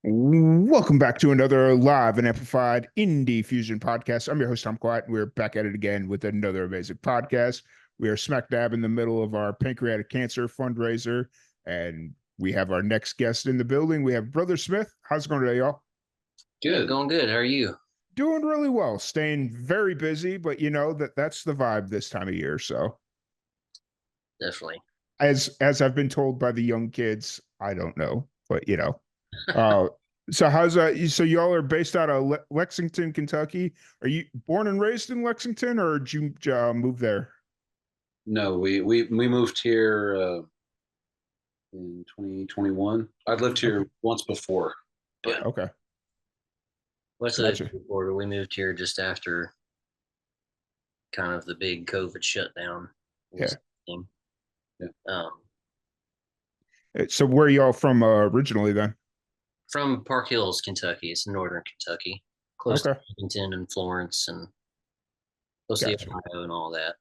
Welcome back to another live and amplified indie fusion podcast. I'm your host, Tom Quiet, and we're back at it again with another amazing podcast. We are smack dab in the middle of our pancreatic cancer fundraiser, and we have our next guest in the building. We have Brother Smith. How's it going today, y'all? Good. Going good. How are you? Doing really well. Staying very busy, but you know that's the vibe this time of year. So, Definitely. as I've been told by the young kids, I don't know, but Uh, so how's that? So y'all are based out of Lexington, Kentucky. Are you born and raised in Lexington, or did you move there? No, we moved here in 2021. I've lived here Okay. once before, but Okay. What's Gotcha. the border? We moved here just after kind of the big COVID shutdown. Yeah. Thing. Yeah. So where are y'all from originally then? From Park Hills, Kentucky. It's northern Kentucky, close to Okay. Washington and Florence, and close to Gotcha. Ohio and all that.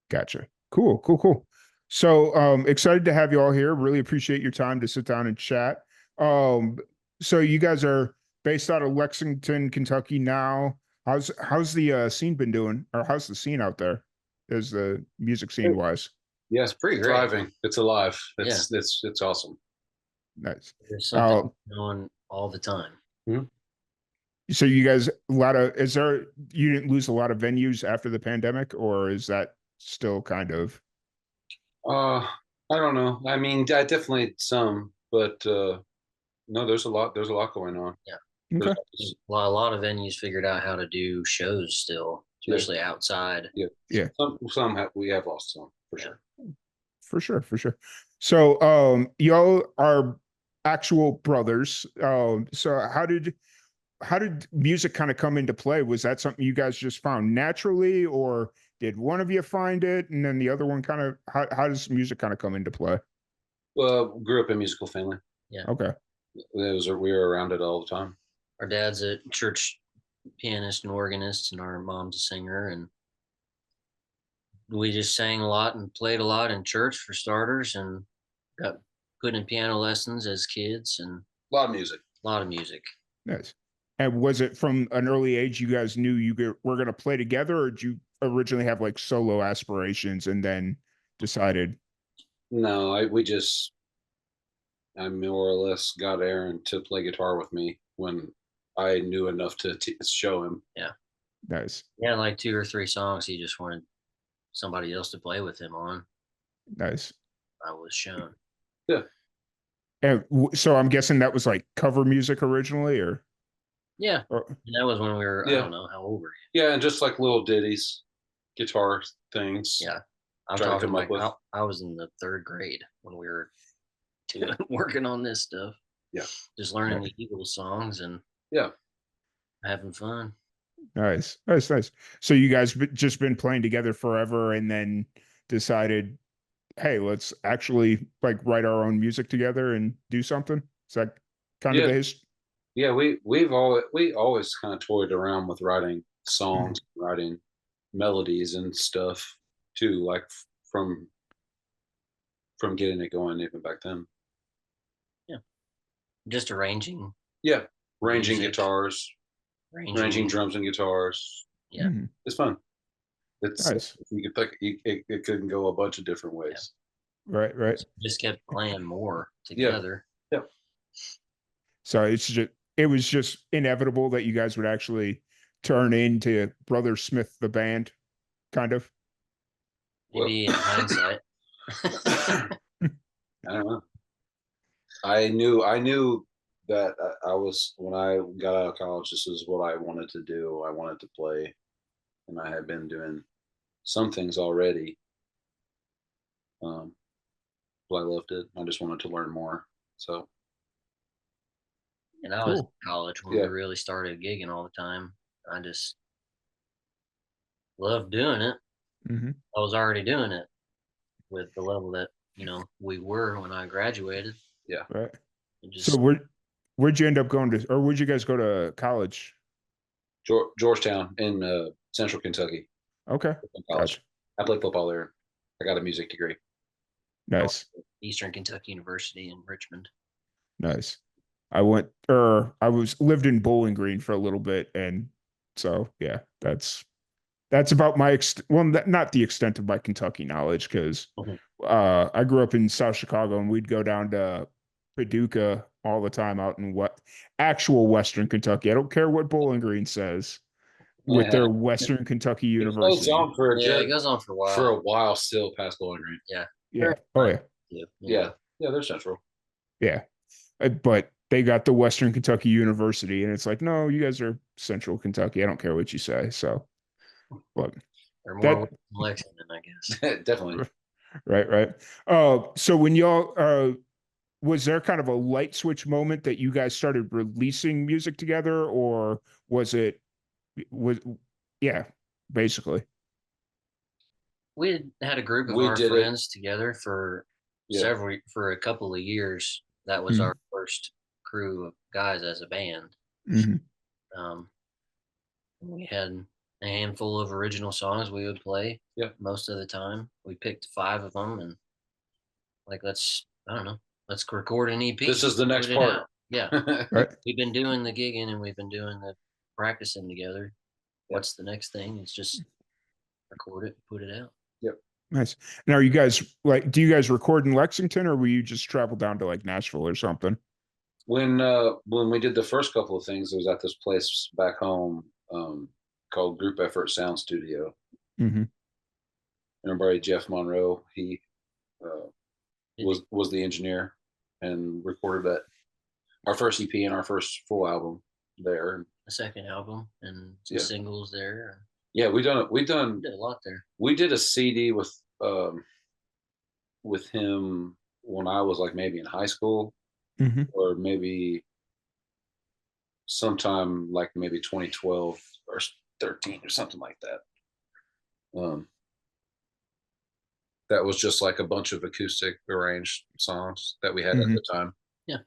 Gotcha. Cool. Cool. Cool. So excited to have you all here. Really appreciate your time to sit down and chat. Um, so you guys are based out of Lexington, Kentucky now. How's the scene been doing, or how's the scene out there, as the music scene wise? yes, Pretty great. thriving. It's alive. It's awesome. Nice. There's something going all the time. So you guys, you didn't lose a lot of venues after the pandemic, or is that still kind of? I don't know. I mean, I definitely some, but no, there's a lot. There's a lot going on. Yeah. Okay. A lot of venues figured out how to do shows still, especially outside. Yeah. Yeah. We have lost some for sure. For sure, for sure. So y'all are actual brothers. So how did music kind of come into play? Was that something you guys just found naturally, or did one of you find it and then the other one kind of, how does music kind of come into play? Well, grew up in a musical family. Yeah. Okay. We were around it all the time. Our dad's a church pianist and organist, and our mom's a singer, and we just sang a lot and played a lot in church for starters, and got put in piano lessons as kids, and A lot of music. a lot of music. Nice. And was it from an early age you guys knew were going to play together, or did you originally have like solo aspirations and then decided? No, I more or less got Aaron to play guitar with me when I knew enough to show him. Yeah. Nice. Yeah, like 2 or 3 songs he just wanted somebody else to play with him on. Nice. I was shown. Yeah. And so I'm guessing that was like cover music originally, or? Yeah. Or And that was when we were, I Yeah. don't know, how old were Yeah, and just like little ditties, guitar things. you? Yeah. I'm Trying to talking come up like with- I was in the 3rd grade when we were working on this stuff. Yeah. Just learning Right. the Eagles songs and Yeah. having fun. Nice, nice, nice. So you guys just been playing together forever, and then decided, hey, let's actually like write our own music together and do something. Is that kind of Yeah. the history? Yeah, we always kind of toyed around with writing songs, writing melodies and stuff too, like from getting it going even back then. Just arranging. Yeah, arranging Music. guitars, arranging drums and guitars. Yeah. Mhm. It's fun. It's Nice. you could pick it could go a bunch of different ways. Right, right. Just kept playing more together. So it was just inevitable that you guys would actually turn into Brother Smith the band, kind of. Maybe in hindsight. I don't know. I knew that I was when I got out of college. This is what I wanted to do. I wanted to play, and I had been doing some things already. But I loved it. I just wanted to learn more. So And I was in Cool. college when we really started gigging all the time. I just loved doing it. Hmm. I was already doing it with the level that, we were when I graduated. Right. It So just where'd you end up going to, or where'd you guys go to college? Georgetown in Central Kentucky. Okay. College. Gotcha. I played football there. I got a music degree. Nice. Eastern Kentucky University in Richmond. Nice. I was lived in Bowling Green for a little bit, and so yeah, that's about well, not the extent of my Kentucky knowledge, because Mhm. I grew up in South Chicago, and we'd go down to Paducah all the time out in what actual Western Kentucky. I don't care what Bowling Green says with Yeah, their Western Kentucky it goes University. on for a Yeah, it good goes on for a while. while still past Bowling Green. Yeah. Yeah. They're Oh fine yeah. too, Yeah, yeah, they're central. Yeah. But they got the Western Kentucky University, and it's like, no, you guys are Central Kentucky. I don't care what you say. So, but They're more that with Lexington, I guess. Definitely. right, right. So when y'all was there kind of a light switch moment that you guys started releasing music together, or was it was yeah, basically. We had a group of We our did it. friends together for Yeah. for a couple of years. That was Mhm. our first crew of guys as a band. Mhm. Um, we had a handful of original songs we would play. Yeah. Most of the time, we picked 5 of them and like I don't know, let's record an EP. This is the next put it part. out. Yeah, Right. we've been doing the gigging and we've been doing the practicing together. Yeah. What's the next thing? It's just record it, put it out. Yep. Nice. Now, are you guys like, do you guys record in Lexington, or will you just travel down to like Nashville or something? When we did the first couple of things, it was at this place back home called Group Effort Sound Studio. Hmm. And our buddy Jeff Monroe, he uh, Did you- was the engineer and recorded that our first EP and our first full album there. The second album and some Yeah. singles there. Yeah, we We did a lot there. we did a CD with him when I was like maybe in high school, Hmm. or maybe sometime like maybe 2012 or 13 or something like that. Um, that was just like a bunch of acoustic arranged songs that we had at Hmm. the time. Yeah.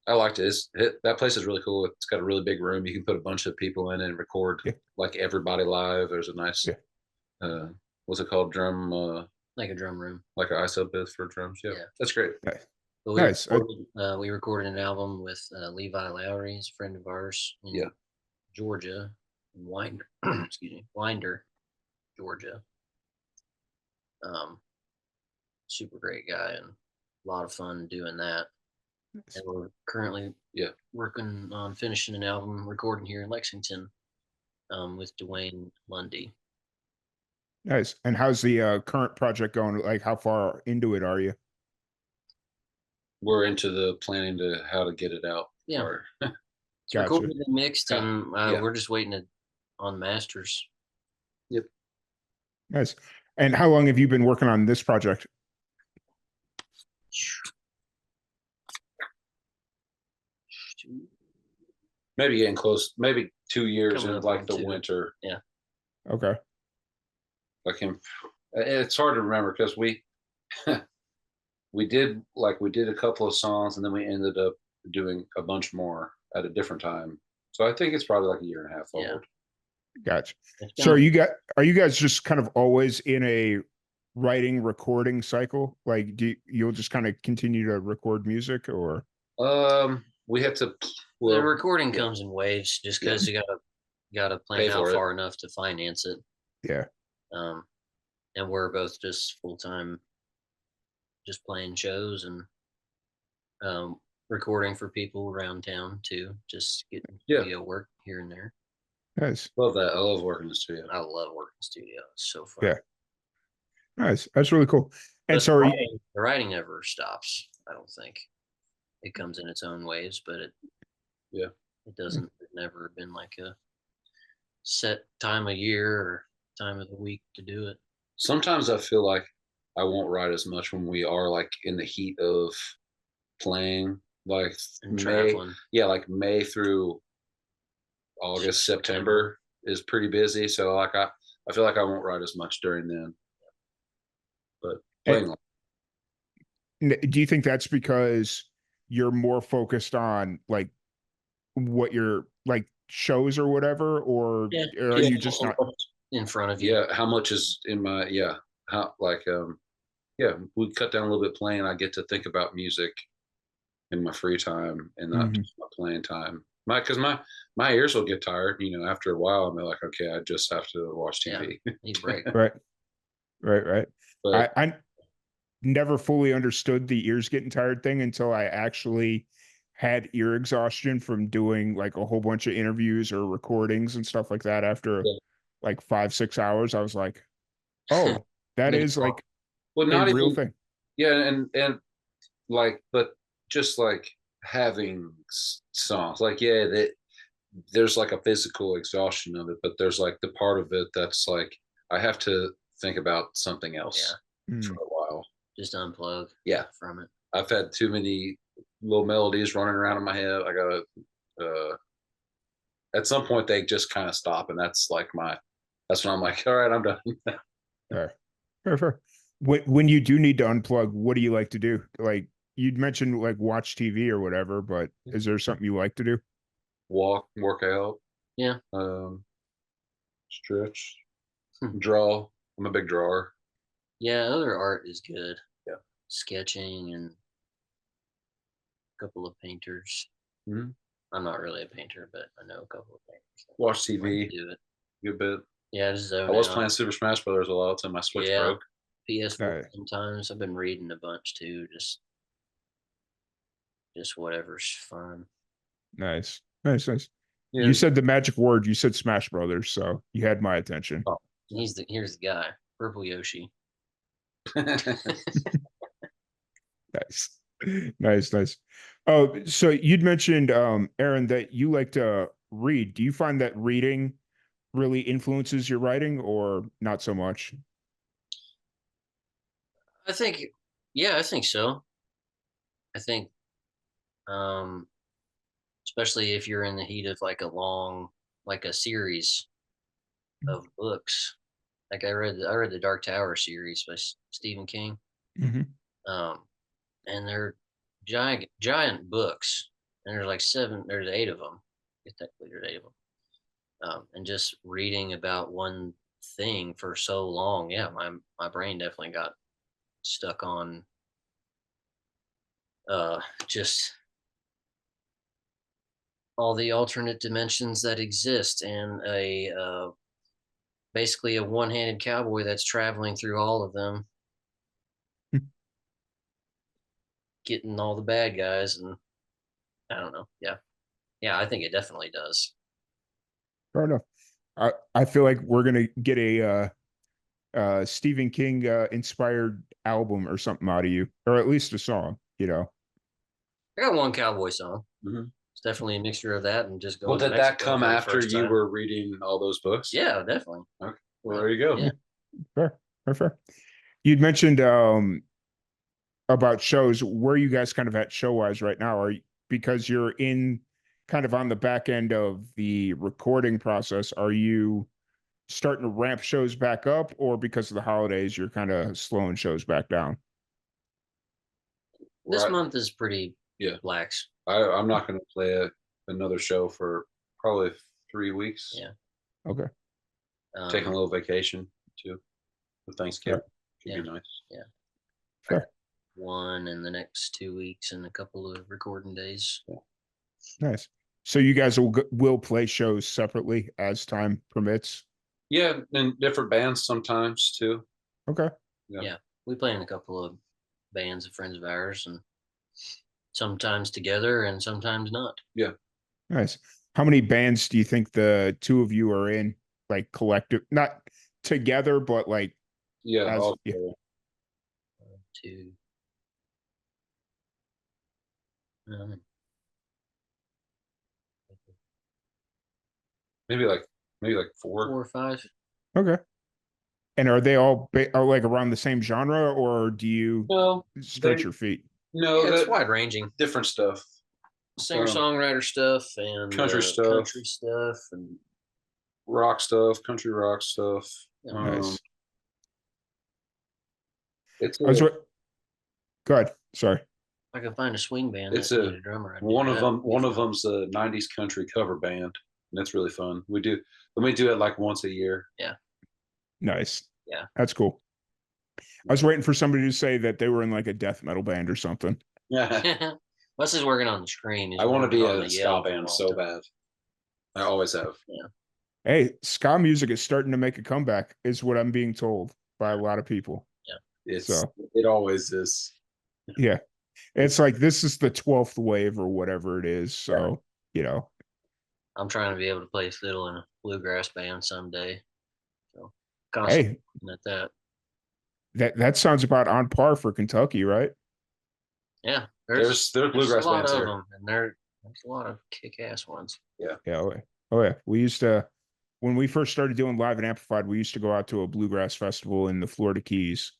I liked it. That place is really cool. It's got a really big room. You can put a bunch of people in it and record Yeah. like everybody live. There's a nice, Yeah. what's it called? Drum, Like a drum room. like an ISO booth for drums. Yeah, Yeah. that's great. Nice. But Nice. we recorded an album with Levi Lowry, he's a friend of ours in Yeah. Georgia, in Winder, excuse me, Winder, Georgia. Super great guy and a lot of fun doing that. And we're currently Yeah. working on finishing an album recording here in Lexington with Dwayne Lundy. Nice. And how's the current project going? Like, how far into it are you? We're into the planning to how to get it out. Yeah. Or, It's Gotcha. recorded and mixed, and Yeah. we're just waiting on masters. Yep. Nice. And how long have you been working on this project? Maybe getting close. Maybe 2 years Coming in up like on the 2. winter. Okay. Like him. It's hard to remember because we did a couple of songs and then we ended up doing a bunch more at a different time. So I think it's probably like a year and a half Yeah. old. Gotcha. It's So been- are you guys just kind of always in a writing recording cycle? Like, you'll just kind of continue to record music, or? We have to. the Well, recording yeah. comes in waves just because you gotta plan Pay out for it. far enough to finance it. Yeah. And we're both just full time, just playing shows and recording for people around town too. Just getting Yeah. studio work here and there. Nice. Love that. I love working in the studio. I love working studio. It's so fun. Yeah. Nice. That's really cool. And But so are you, the writing never stops. I don't think it comes in its own waves, but it doesn't. It's never been like a set time of year or time of the week to do it. Sometimes I feel like I won't write as much when we are like in the heat of playing, like And May. traveling. Yeah, like May through August, September is pretty busy. So like I feel like I won't write as much during then. But playing, do you think that's because you're more focused on like what you're like shows or whatever, or Yeah. are you just not? In front of you. yeah, how much is in my how like yeah, we cut down a little bit playing. I get to think about music in my free time and not Mhm. just my playing time. My ears will get tired, after a while. I'm like, okay, I just have to watch Yeah. TV. Need a break. Right. Right. But I never fully understood the ears getting tired thing until I actually had ear exhaustion from doing like a whole bunch of interviews or recordings and stuff like that after yeah, like 5, 6 hours. I was like, oh, that yeah, is like well, a not real even thing. yeah, and like, but just like having songs, like that there's like a physical exhaustion of it, but there's like the part of it that's like I have to think about something else for Mm. a while. Just unplug Yeah, from it. I've had too many little melodies running around in my head. I gotta at some point they just kind of stop, and that's when I'm like, all right, I'm done. Fair. Fair. When you do need to unplug, what do you like to do? Like you'd mentioned like watch TV or whatever, but is there something you like to do? Walk, work out, Yeah. stretch, Hmm. draw. I'm a big drawer. Yeah, other art is good. Yeah. Sketching and a couple of painters. Mhm. I'm not really a painter, but I know a couple of painters that Watch like to TV do it. a good bit. Yeah, just I zone was out. playing Super Smash Brothers a lot until my Switch Yeah. broke. PS4 Uh, sometimes. I've been reading a bunch too. Just whatever's fun. nice. Nice. Yeah. You said the magic word, you said Smash Brothers, so you had my attention. Oh. Here's the guy, Purple Yoshi. Nice. Nice. Oh, so you'd mentioned Aaron that you like to read. Do you find that reading really influences your writing or not so much? I think, yeah, I think so. I think, um, especially if you're in the heat of like a series of books. Like I read the Dark Tower series by Stephen King. Mhm. Um, and they're giant books, and there's 8 of them. I guess technically there's 8 of them. And just reading about one thing for so long, yeah, my brain definitely got stuck on just all the alternate dimensions that exist, and a basically a one-handed cowboy that's traveling through all of them, getting all the bad guys, and I don't know. Yeah, I think it definitely does. Fair enough. I feel like we're gonna get a Stephen King inspired album or something out of you, or at least a song, you know. I got one cowboy song. Mhm. It's definitely a mixture of that and just Well, going to did that Mexico come for the after first you time. were reading all those books? Yeah, definitely. Okay. Well, there you go. Yeah. Fair. You'd mentioned about shows. Where are you guys kind of at show wise right now? Are you, because you're in kind of on the back end of the recording process, are you starting to ramp shows back up, or because of the holidays, you're kind of slowing shows back down? This Right. month is pretty Yeah. lax. I'm not going to play another show for probably 3 weeks. Yeah. Okay. Taking a little vacation too for Thanksgiving. Should Yeah. be nice. Yeah. Fair. One in the next 2 weeks and a couple of recording days. Nice. So you guys will play shows separately as time permits. Yeah, and different bands sometimes too. Okay. Yeah. Yeah. We play in a couple of bands of friends of ours, and sometimes together and sometimes not. Yeah. Nice. How many bands do you think the two of you are in? Like collective, not together, but like Yeah. as yeah. Two. Um, Maybe like 4. 4 or 5. Okay. And are they all are like around the same genre, or do you No, stretch they your feet? no, Yeah, it's that wide ranging. different stuff. Singer songwriter stuff and country stuff. country stuff and Rock stuff, country rock stuff. Yeah. Nice. It's I was a go ahead. Sorry. if I can find a swing band It's that a- need a drummer. I'd do one of that. them. Be One of fun. them's a '90s country cover band, and it's really fun. We do it like once a year. Nice. Yeah. That's cool. I was waiting for somebody to say that they were in like a death metal band or something. Yeah. Plus, is working on the screen. He's I want to working be on a the ska yell for a band long so time. bad. I always have. Hey, ska music is starting to make a comeback, is what I'm being told by a lot of people. So It always is. yeah, it's like this is the 12th wave or whatever it is. So you know, I'm trying to be able to play fiddle in a bluegrass band someday. So constantly hey, looking at that. that sounds about on par for Kentucky, right? Yeah, There's there's a bluegrass lot bands of here. them, and there's a lot of kick-ass ones. Yeah. Oh yeah. Oh yeah. We used to when we first started doing live and amplified, we used to go out to a bluegrass festival in the Florida Keys,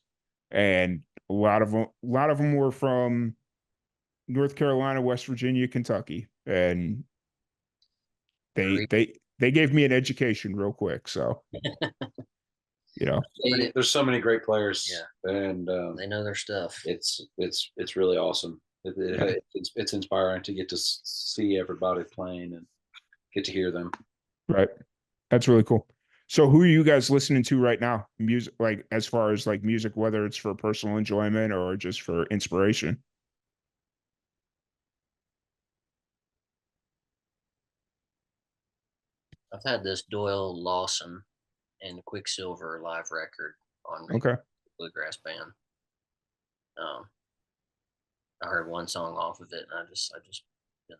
and a lot of them were from North Carolina, West Virginia, Kentucky, and they Re- they they gave me an education real quick. So you know, There's so many great players, Yeah. and They know their stuff. it's really awesome. Yeah. It's inspiring to get to see everybody playing and get to hear them. right. That's really cool. So who are you guys listening to right now? Music, like as far as like music, whether it's for personal enjoyment or just for inspiration. I've had this Doyle Lawson and Quicksilver live record on Okay. bluegrass band. I heard one song off of it, and I just been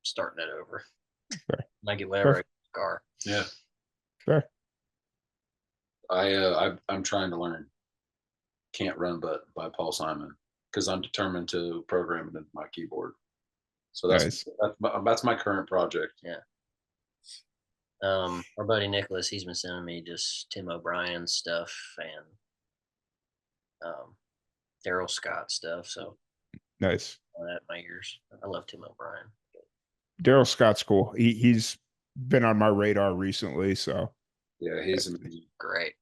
starting it over. Fair. I get whatever I Fair. get in the car. Yeah, Fair. I'm trying to learn "Can't Run But" by Paul Simon because I'm determined to program it into my keyboard. So Nice. that's my current project. Yeah. Our buddy Nicholas, he's been sending me just Tim O'Brien stuff and Daryl Scott stuff. So Nice. that my ears. I love Tim O'Brien. Daryl Scott's cool. He's been on my radar recently, so Yeah, he's amazing. Great.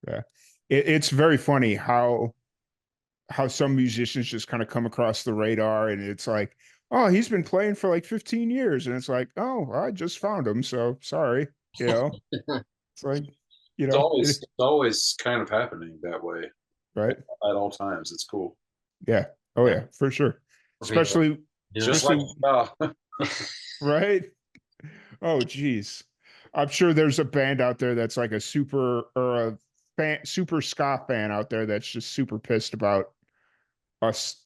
yeah. It's very funny how some musicians just kind of come across the radar and it's like, oh, he's been playing for like 15 years. And it's like, oh, I just found him. So sorry. You know, it's like, It's always kind of happening that way right. at all times. It's cool. Yeah. Oh Yeah. yeah, for sure. For people Especially, doing Just especially, like right. Oh, geez. I'm sure there's a band out there that's like a super or a super ska fan out there that's just super pissed about us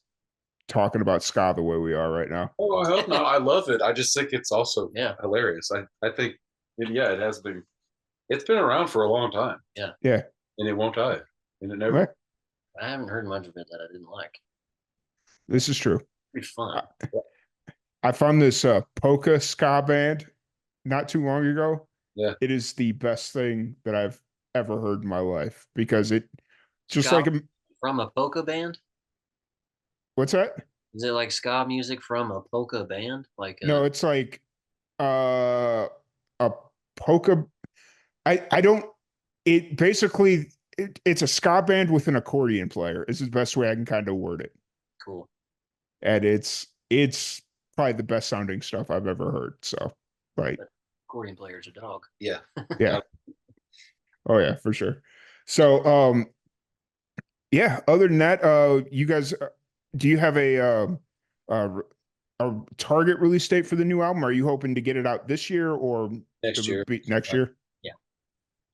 talking about ska the way we are right now. oh, I hope not. I love it. I just think it's also Yeah. hilarious. I think it has been. It's been around for a long time. Yeah. Yeah. And it won't die. And it never. Right. I haven't heard much of it that I didn't like. This is true. Pretty fun. I found this polka ska band not too long ago. Yeah. It is the best thing that I've ever heard in my life because it just Ska like from a polka band. what's that? Is it like ska music from a polka band? Like No, it's like uh a polka. I don't. It basically it's a ska band with an accordion player. Is the best way I can kind of word it. cool. And it's probably the best sounding stuff I've ever heard. So, like, Accordion player's a dog. Yeah. yeah. Oh yeah, for sure. So, yeah. Other than that, you guys, do you have uh, a target release date for the new album? Are you hoping to get it out this year or Next year. Next year?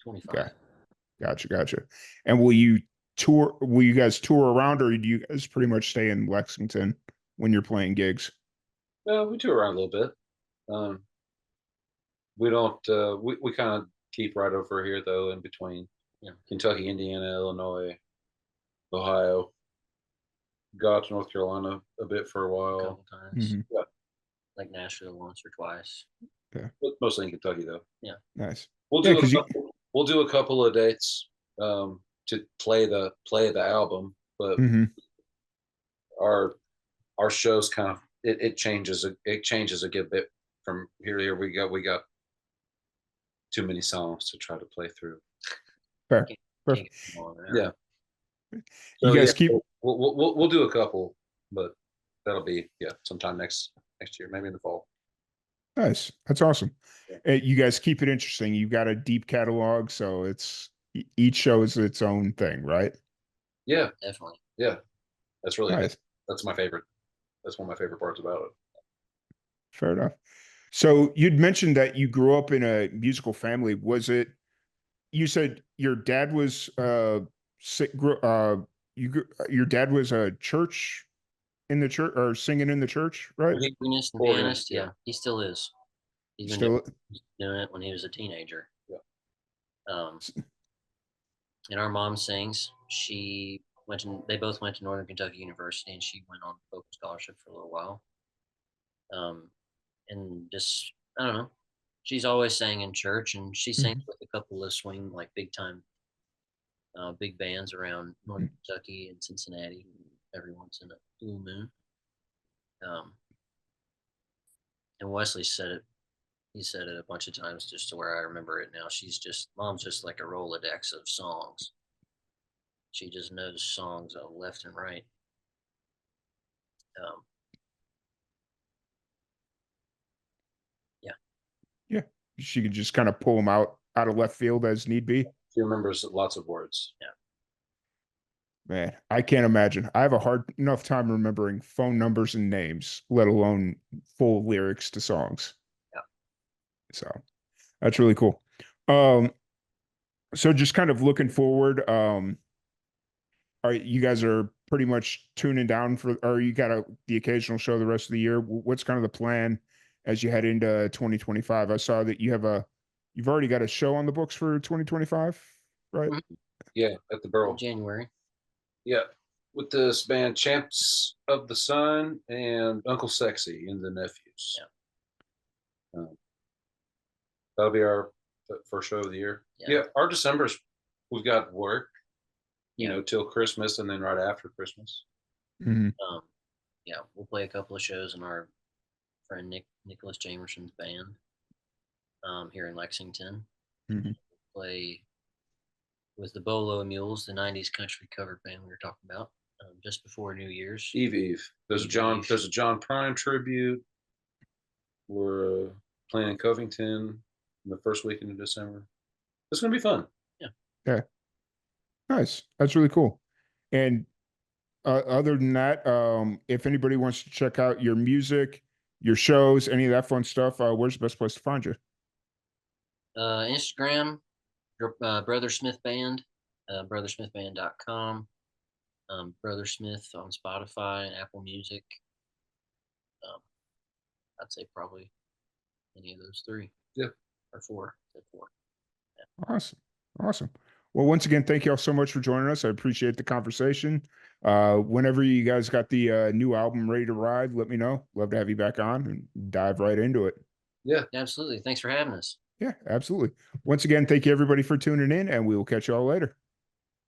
25. Okay, gotcha. And will you tour? Will you guys tour around, or do you guys pretty much stay in Lexington when you're playing gigs? We tour around a little bit. We don't. We kind of keep right over here though, in between. Yeah. Kentucky, Indiana, Illinois, Ohio. Got to North Carolina a bit for a A while. couple times. Mhm. Like Nashville once or twice. But mostly in Kentucky though. Nice. We'll Yeah, do 'cause we'll do a couple of dates to play the album, but Mhm. our shows kind of it changes a good bit from here to here. We got too many songs to try to play through. Fair. Can't Perfect. get them all there. Yeah. You So guys yeah, keep we'll do a couple, but that'll be sometime next year, maybe in the fall. nice. That's awesome. Yeah. You guys keep it interesting. You've got a deep catalog, so it's each show is its own thing, right? Yeah, Definitely. yeah, that's really Nice. that's my favorite. that's one of my favorite parts about it. Fair enough. So you'd mentioned that you grew up in a musical family. Was it, you said your dad was, your dad was a church in the church or singing in the church, right? Organist and Organist, pianist, yeah, he still is. He's been Still, doing it when he was a teenager. Yeah. Um, and our mom sings. She went to. They both went to Northern Kentucky University, and she went on vocal scholarship for a little while. And just I don't know. She's always sang in church, and she sings Mhm. with a couple of swing like big time, big bands around Northern Kentucky and Cincinnati every once in a blue moon. Um, and Wesley said it. He said it a bunch of times just to where I remember it now. Mom's just like a Rolodex of songs. She just knows songs left and right. Um, yeah. Yeah. She could just kind of pull them out of left field as need be. She remembers lots of words. Yeah. Man, I can't imagine. I have a hard enough time remembering phone numbers and names, let alone full lyrics to songs. Yeah. So that's really cool. Um, so just kind of looking forward, are you guys are pretty much tuning down for, or you got the occasional show the rest of the year? What's kind of the plan as you head into 2025? I saw that you've already got a show on the books for 2025, right? Mhm. Yeah, at the In Barrel. January. Yeah, with this band Champs of the Sun and Uncle Sexy and the Nephews. Yeah. That'll be our first show of the year. Yeah, our December's we've got work, till Christmas and then right after Christmas. Mhm. Yeah, we'll play a couple of shows in our friend Nicholas Jamerson's band here in Lexington. Mhm. Play with the Bolo Mules, the '90s country cover band we were talking about, just before New Year's. Eve. There's Eve. There's a John Prine tribute. We're playing in Covington in the first weekend of December. It's gonna be fun. Yeah. Nice. That's really cool. And other than that, if anybody wants to check out your music, your shows, any of that fun stuff, where's the best place to find you? Instagram, Brother Smith Band, brothersmithband.com, Brother Smith on Spotify and Apple Music. I'd say probably any of those three. Yeah. Or four. Four. Awesome. Awesome. Well, once again, thank you all so much for joining us. I appreciate the conversation. Whenever you guys got the new album ready to ride, let me know. Love to have you back on and dive right into it. Yeah. Absolutely. Thanks for having us. Yeah, absolutely. Once again, thank you everybody for tuning in, and we will catch you all later.